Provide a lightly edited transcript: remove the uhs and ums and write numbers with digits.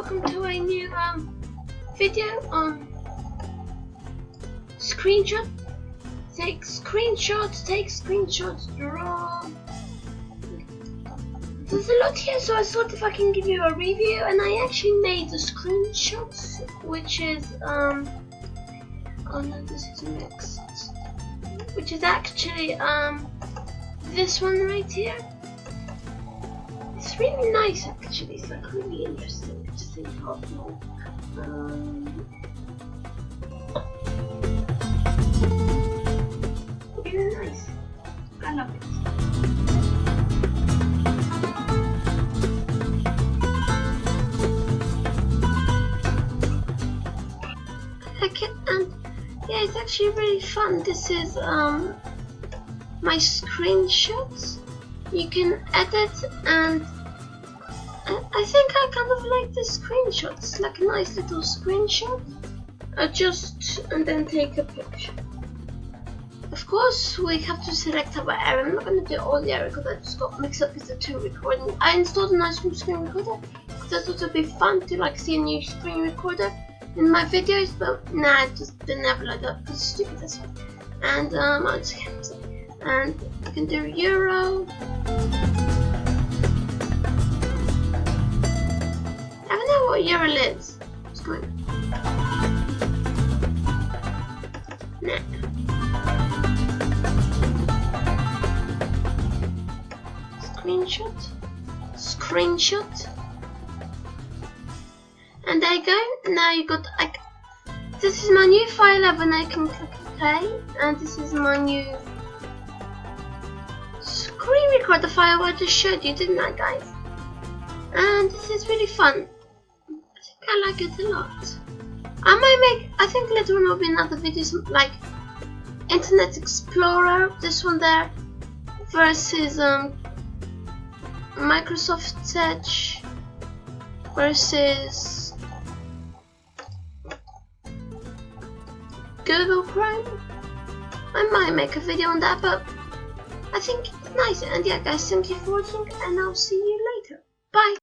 welcome to a new video on screenshot. Take screenshots, draw. There's a lot here, so I thought if I can give you a review, and I actually made the screenshots, which is oh no, this is next, which is actually this one right here. It's really nice actually. It's like really interesting to think of. Really nice. I love it. And yeah, it's actually really fun. This is my screenshots. You can edit, and I think I kind of like the screenshot. It's like a nice little screenshot. Adjust and then take a picture. Of course, we have to select our area. I'm not going to do all the area because I just got mixed up with the two recording. I installed a nice new screen recorder because I thought it would be fun to like see a new screen recorder in my videos, but nah, I just didn't have like that because it's stupid this one. And I'll just cancel. And I can do Euro. I don't know what Euro is. What's going on? Nah. Screenshot. And there you go. Now you got like, this is my new file app, and I can click OK. And this is my new screen recorder file I just showed you, didn't I, guys? And this is really fun. I think I like it a lot. I think later on will be another video, like Internet Explorer, this one there, versus Microsoft Edge versus Google Chrome. I might make a video on that, but I think it's nice. And yeah, guys, thank you for watching, and I'll see you later. Bye.